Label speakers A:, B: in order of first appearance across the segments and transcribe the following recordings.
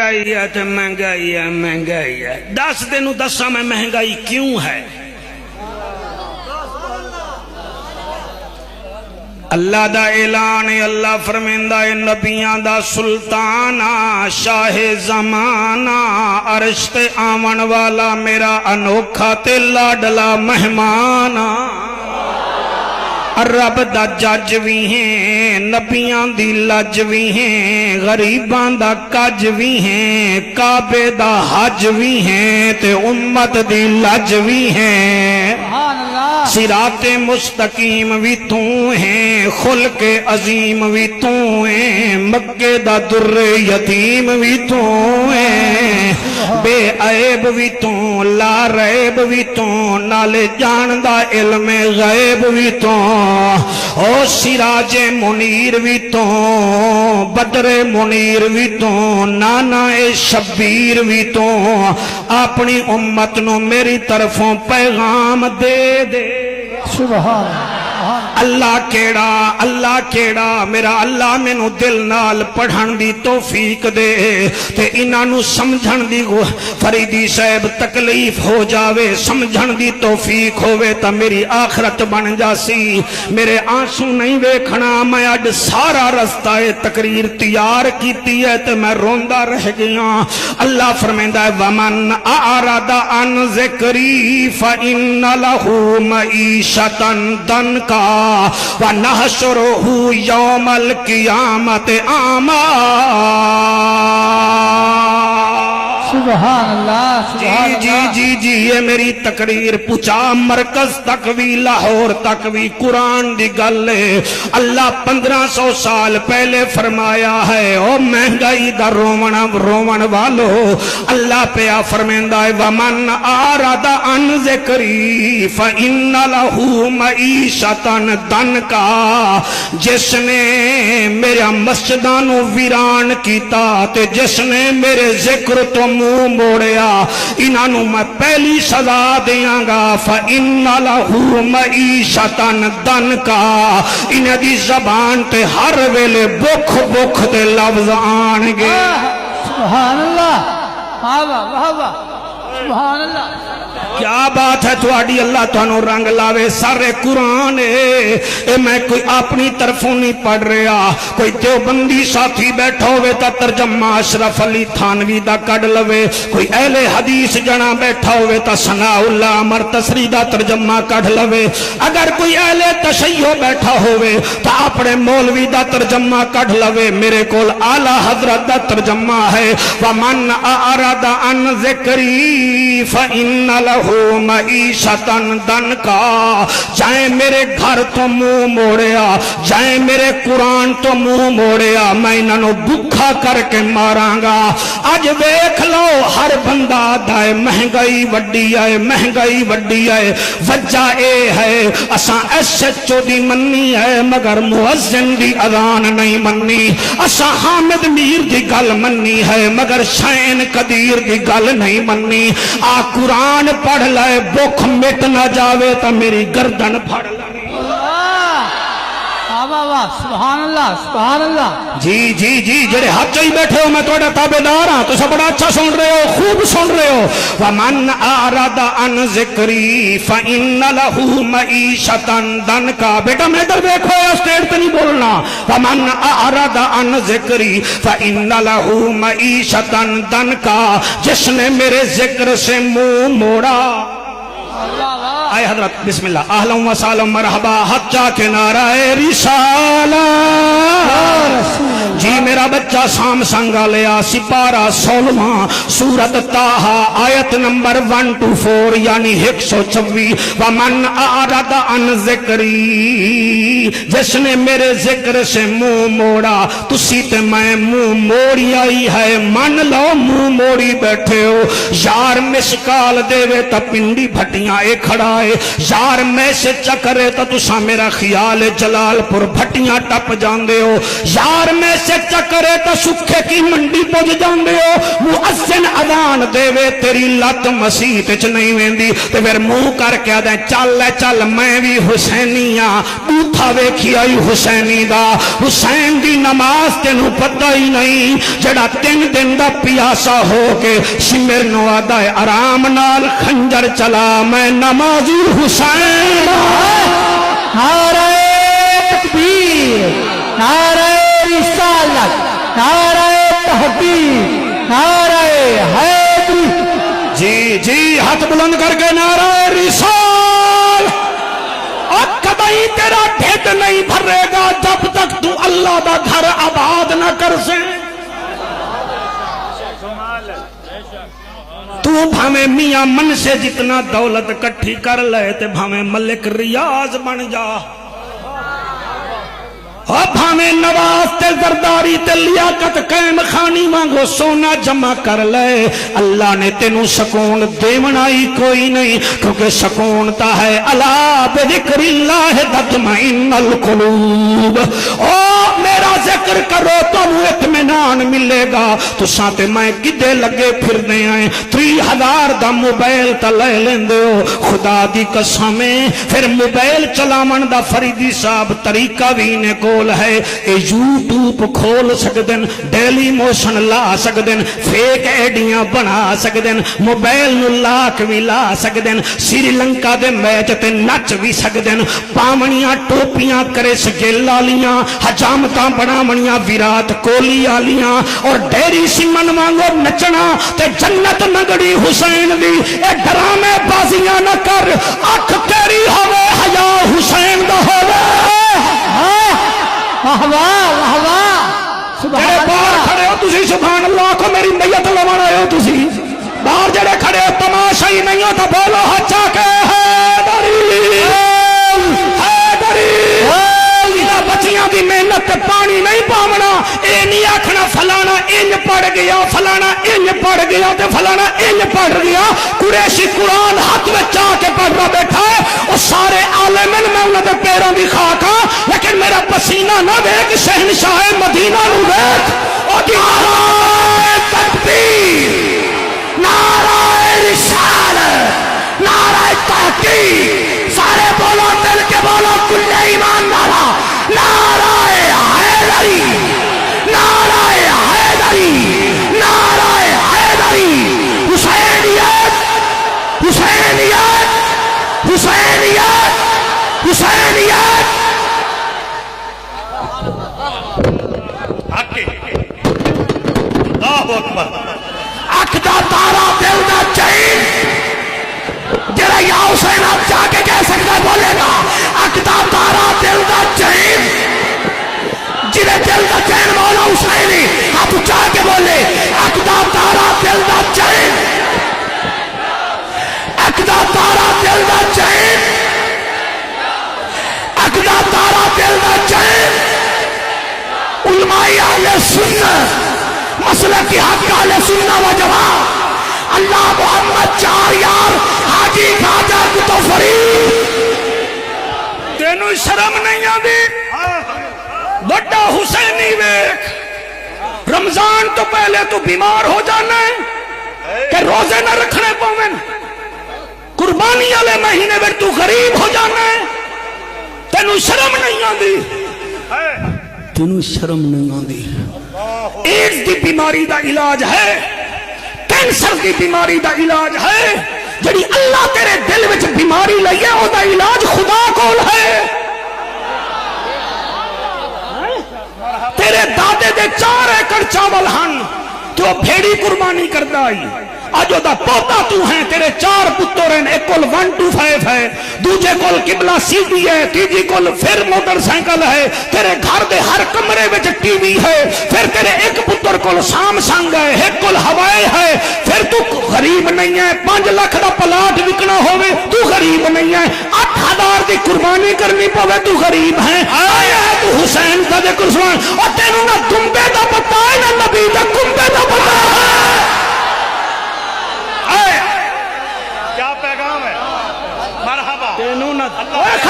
A: مہنگائی ہے تے مہنگائی ہے مہنگائی ہے. دس تینوں دساں میں مہنگائی کیوں ہے. اللہ دا اعلان ہے. اللہ فرمیندا ہے نبیاں دا سلطانہ شاہ زمانہ عرش تے آون والا میرا انوکھا تے لاڈلا مہمانہ. رب دا جج بھی ہیں نبیاں دی لج بھی ہیں غریباں دا کج بھی ہیں کعبے دا حج بھی ہیں تے امت دی لج بھی ہیں. صراط مستقیم بھی تو ہیں خلق عظیم بھی تو ہیں مکے دا در یتیم بھی تو ہیں بے عیب بھی تو لا ریب بھی تو نالے جاندہ علم غیب بھی تو او سراج منیر بھی تو بدر منیر بھی تو نانا شبیر بھی تو اپنی امت نو میری طرفوں پیغام دے دے. سبحان اللہ کیڑا میرا اللہ مینوں دل نال پڑھن دی توفیق دے تے انہاں نو سمجھن دی فریدی صاحب تکلیف ہو جاوے سمجھن دی توفیق ہووے تا میری آخرت بن جاسی. میرے آنسو نہیں ویکھنا میں اج سارا رستہ تقریر تیار کیتی ہے تے میں روندا رہ گیا. اللہ فرمیندا ہے ومن اعرض عن ذکری فإن له معیشۃ ضنکا وَنَحْشُرُهُ يَوْمَ الْقِيَامَةِ أَعْمَى. سبحان اللہ. جی یہ میری تقریر پوچھا مرکز تک بھی لاہور تک بھی قرآن دی گل ہے. اللہ 1500 سال پہلے فرمایا ہے او مہنگائی دا رومن والو اللہ پیا فرمیندا ہے ومن اعرض عن ذکری فإن له معیشۃ ضنکا. جس نے میرا مسجداں نو ویران کیتا تے جس نے میرے ذکر تو منہ موڑیا انہاں نو میں پہلی سزا دیاں گا. فإن له معیشۃ ضنکا. انہاں دی زبان تے ہر ویلے بکھ دے لفظ آن گے.
B: سبحان اللہ. سبحان اللہ.
A: کیا بات ہے تھوڑی اللہ تھانو رنگ لاوے سارے قرآن اے میں کوئی اپنی طرفوں نہیں پڑھ رہا. کوئی دیوبندی ساتھی بیٹھا ہوئے تا ترجمہ اشرف علی تھانوی دا کڈ لوے کوئی اہل حدیث جنا بیٹھا ہوئے تا ثناء اللہ عمر تسری دا ترجمہ کڈ لوے. اگر کوئی اہل تشیع بیٹھا ہوئے تا اپنے مولوی دا ترجمہ کڈ لوے. میرے کول اعلی حضرت دا ترجمہ ہے ومن اعرض عن ذکری فإن له معیشۃ ضنکا. جائیں میرے گھر تو منہ موڑیا جائیں میرے قرآن تو منہ موڑیا میں انہاں نو بھکھا کر کے ماراں گا. اج ویکھ لو ہر بندہ دائے مہنگائی وڈی ہے مہنگائی وڈی ہے. وجہ اے ہے اساں SHO دی مننی ہے مگر مؤذن دی اذان نہیں مننی. اساں حامد میر دی گل مننی ہے مگر شین قدیر دی گل نہیں مننی. آ قرآن پڑھ لائے بکھ مٹ نہ جاوے تا میری گردن پھڑ لائے.
B: سبحان اللہ. سبحان اللہ.
A: جی جڑے ہاتھ چاہی بیٹھے ہو میں توڑا تابدار ہاں تو سب بڑا اچھا سن رہے ہو خوب سن رہے ہو. وَمَنْ أَعْرَضَ عَنْ ذِكْرِي فَإِنَّ لَهُ مَعِيشَةً ضَنْكَا. بیٹا میں ادھر دیکھو اسٹیج پہ نہیں بولنا. وَمَنْ أَعْرَضَ عَنْ ذِكْرِي فَإِنَّ لَهُ مَعِيشَةً ضَنْكَا. جس نے میرے ذکر سے منہ موڑا. آئے حضرت بسم اللہ اہلا و سہلا مرحبا حجا کے نعرہ رسالت. جی میرا بچہ سام سنگا لیا سپارہ 16 سورت طٰہٰ آیت نمبر 124 یعنی 126. ومن اعرض عن ذکری جس نے میرے ذکر سے منہ موڑا. تسی تے میں منہ موڑی آئی ہے من لو منہ موڑی بیٹھے ہو. یار مسکال دے وے تا پنڈی بھٹیاں اے کھڑا ہے یار میں سے چکرے تو تسا میرا خیال جلال پور بھٹیاں ٹپ جاندے ہو یار میں سے چکرے تو سکھے کی منڈی پج جاندے ہو مؤذن اذان دے وے تیری لت مسیت چ نہیں ویندی تے پھر منہ کر کے آدھے چل چل میں بھی حسینی ہاں بوتھا ویکھی آئی حسینی دا حسین دی نماز تینوں پتہ ہی نہیں جڑا 3 دن دا پیاسا ہو کے سمر نو آدھا ہے آرام نال خنجر چلا میں نمازی حسین
B: نعرہ تکبیر، نعرہ رسالت، نعرہ تحقیق، نعرہ حیدری۔
A: جی جی ہاتھ بلند کر کے نعرہ رسال اور کبھی تیرا ڈھڈ نہیں بھرے گا جب تک تو اللہ دا گھر آباد نہ کر سے تو بھامے میاں من سے جتنا دولت کٹھی کر لے تے بھامے ملک ریاض بن جا اور بھامے نواز تے زرداری تے لیاقت قائم خانی مانگو سونا جمع کر لے اللہ نے تینوں سکون دیونا ہی کوئی نہیں کیونکہ سکون تا ہے الا بذکر اللہ تطمئن القلوب او میرا ذکر کرو تو اطمینان ملے گا تو ساتھ میں گدے لگے پھرنے آئے 3000 دا موبائل تا لے لیندے ہو خدا دی قسمیں پھر موبائل چلاون دا فریدی صاحب طریقہ بھی نے کول ہے اے یوٹیوب کھول سکدن ڈیلی موشن لا سکدن فیک ایڈیاں بنا سکدن موبائل نو لاک بھی لا سکدن سری لنکا دے میچ تے نچ بھی سکدن پامنیاں ٹوپیاں کرے سگیل آلیاں حجامتاں بنامنیاں ویرات کولی آلیاں اور ڈیری سمن وانگو نچنا تے جنت نگڑی حسین دی اے ڈرامے بازیاں نہ کر اکھ تیری ہوے حیا حسین دا ہوے
B: واہ واہ واہ
A: جڑے باہر کھڑے ہو تسی سبحان اللہ کو میری میت لوان آئے ہو تسی باہر جڑے کھڑے ہو تماشا ہی نہیں ہو تو بولو ہچا کے حیدری حیدری بچیاں دی محنت تے پانی نہیں پاونا اے نہیں آکھنا فلانا انج پڑھ گیا فلانا انج پڑھ گیا تے فلانا انج پڑھ گیا قریشی قرآن ہاتھ میں چاہ کے پڑھ رہا بیٹھا ہے وہ سارے عالمین میں انہوں دے پیروں دی خاک ہاں لیکن میرا پسینہ نہ دیکھ شہنشاہ مدینہ نو دیکھ او دی نعرہ تکبیر نعرہ رسالت نعرہ تحقیق سارے بولو دل کے بولو کل ایمان نعرہ نعرہ حیدری نعرہ حیدری نعرہ حیدری حسینیت حسینیت حسینیت حسینیت
C: اللہ اکبر
A: اکدا تارا دل دا چین جرا یا حسین آپ جا کے کہہ سکتا بولے گا اکدا تارا دل دا چین جنہیں دل دا چین مولا حسینی آپ جا کے بولے اکدا تارا دل دا چین اکدا تارا دل دا چین اکدا تارا دل دا چین علماء اہل سنت مسلک کی حق اہل سنت و جماعت اللہ محمد چار یار حاجی خواجہ کتو فرید تینوں شرم نہیں آدھی بڑا حسینی ویک رمضان تو پہلے تو بیمار ہو جانا ہے کہ روزے نہ رکھنے پاویں قربانی والے مہینے میں تو غریب ہو جانا ہے تینوں شرم نہیں آدھی تینوں شرم نہیں آدھی ایڈز دی بیماری دا علاج ہے کینسر دی بیماری دا علاج ہے جڑی اللہ تیرے دل وچ بیماری لئی ہے او دا علاج خدا کول ہے تیرے دادے دے 4 ایکڑ چاول ہن تو بھیڑی قربانی کردا آئی آجو دا پوتا تو ہیں تیرے 4 پتر ہیں ایک کول 125 ہے دوجے کول قبلہ سی ڈی ہے تیجی کول پھر موٹر سائیکل ہے تیرے گھر دے ہر کمرے وچ ٹی وی ہے پھر تیرے ایک پتر کول سامسنگ ہے ایک کول ہوائے ہے پھر تو غریب نہیں ہے 5 لاکھ دا پلاٹ وکنا ہوئے تو غریب نہیں ہے 8000 دی قربانی کرنی پوے تو غریب ہے آیا ہے تو حسین دا ذکر سنان اور تینوں نہ دمبے دا پتہ ہے نہ نبی دا کمبے دا پتہ ہے
C: کیا پیغام ہے مرحبا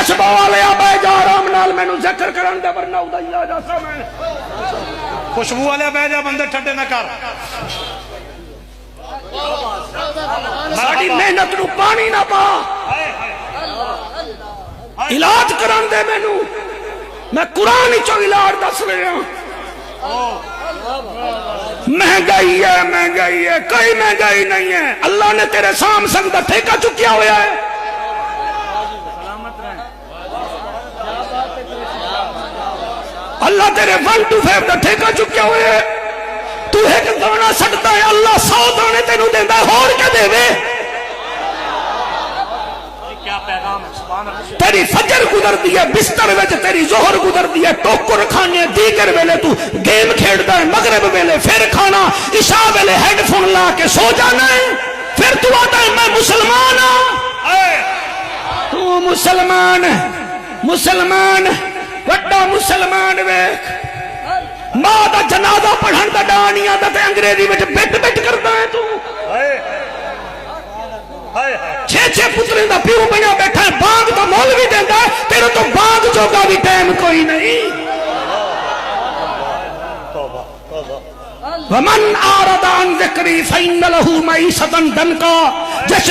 A: چشمہ والے بہ جا آرام نال مینوں ذکر کرن دے ورنہ اودائی آ جاسا میں
C: خوشبو والے بہ جا بندے ٹھڈے نہ کر
A: ساڈی محنت نو پانی نہ پا علاج کرن دے مینوں میں قرآن وچوں علاج دس رہا مہنگائی ہے کوئی مہنگائی نہیں ہے اللہ نے تیرے سامسنگ دا ٹھیکہ چکیا ہوا ہے اللہ تیرے 125 دا ٹھیکہ چکیا ہوا ہے تو ایک دانا سکتا ہے اللہ 100 دانے تینوں دیندا ہے اور کیا دے وے تیری فجر گزر دی ہے بستر وچ تیری ظہر گزر دی ہے ٹوکر کھانے دیگر ویلے تو گیم کھیڑدا ہے مغرب ویلے پھر کھانا عشاء ویلے ہیڈ فون لا کے سو جانا ہے پھر تو آتا ہے میں مسلمان ہوں تو مسلمان وڈا مسلمان ویکھ ماں دا جنازہ پڑھن دا ڈانیاں دا تے انگریزی وچ بٹ کردا ہے تو چھے پترے دا پیو بنیا بیٹھا ہے بانگ دا مول بھی دیندا ہے تیرے تو بانگ جوگا بھی ٹائم کوئی نہیں ومن آرد عن ذکری فإن لہ معیشۃ ضنکا جس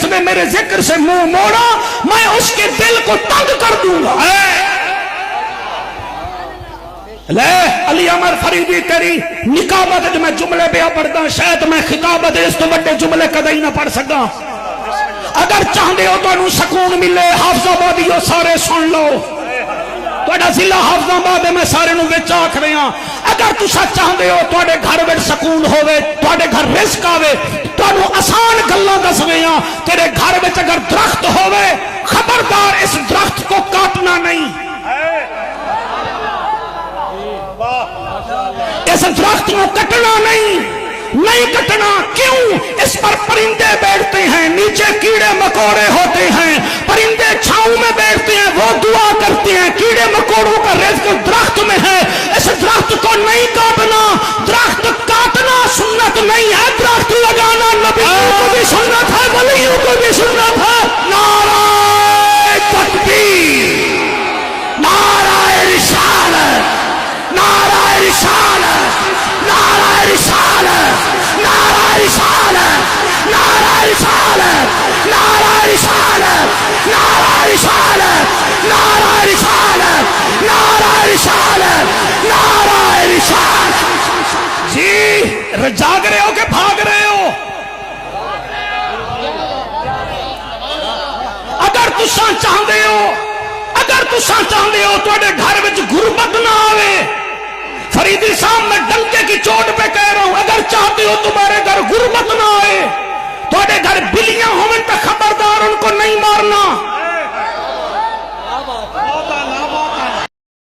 A: نے میرے ذکر سے منہ موڑا میں اس کے دل کو تنگ کر دوں گا لے علی عمر فریدی تیری نکابت میں جملے بیا پڑھتا شاید میں خطابت اس تو بڑے جملے کدی نہ پڑھ سکا اگر چاہتے ہو تو انہوں سکون ملے حافظ آبادیو سارے سن لو توڑا ضلع حافظ آباد میں سارے نو وچ آکھ رہے ہیں اگر تسا چاہتے ہو توڑے گھر وچ سکون ہوئے توڑے گھر رزق آوے توڑو آسان گلاں دس گئے ہیں تیرے گھر وچ اگر درخت ہوئے خبردار اس درخت کو کاٹنا نہیں اس درخت کو کٹنا نہیں کٹنا کیوں اس پر پرندے بیٹھتے ہیں نیچے کیڑے مکوڑے ہوتے ہیں پرندے چھاؤں میں بیٹھتے ہیں وہ دعا کرتے ہیں کیڑے مکوڑوں کا رزق درخت میں ہے اس درخت کو نہیں کاٹنا درخت کاٹنا سنت نہیں ہے درخت لگانا نبیوں کو بھی سنت ہے ولیوں کو بھی سنت ہے نعرہ تکبیر نعرہ رسالت نعرہ رسالت نعرہ رسالت نعرہ رسالت نعرہ رسالت نعرہ رسالت نعرہ رسالت نعرہ رسالت نعرہ رسالت نعرہ رسالت جی جاگ رہے ہو کہ بھاگ رہے ہو اگر تساں چاہتے ہو تو گھر وچ غربت نہ آوے فریدی صاحب میں ڈنکے کی چوٹ پہ کہہ رہا ہوں اگر چاہتے ہو تمہارے گھر غربت نہ آئے تمہارے گھر بلیاں ہوں تو خبردار ان کو نہیں مارنا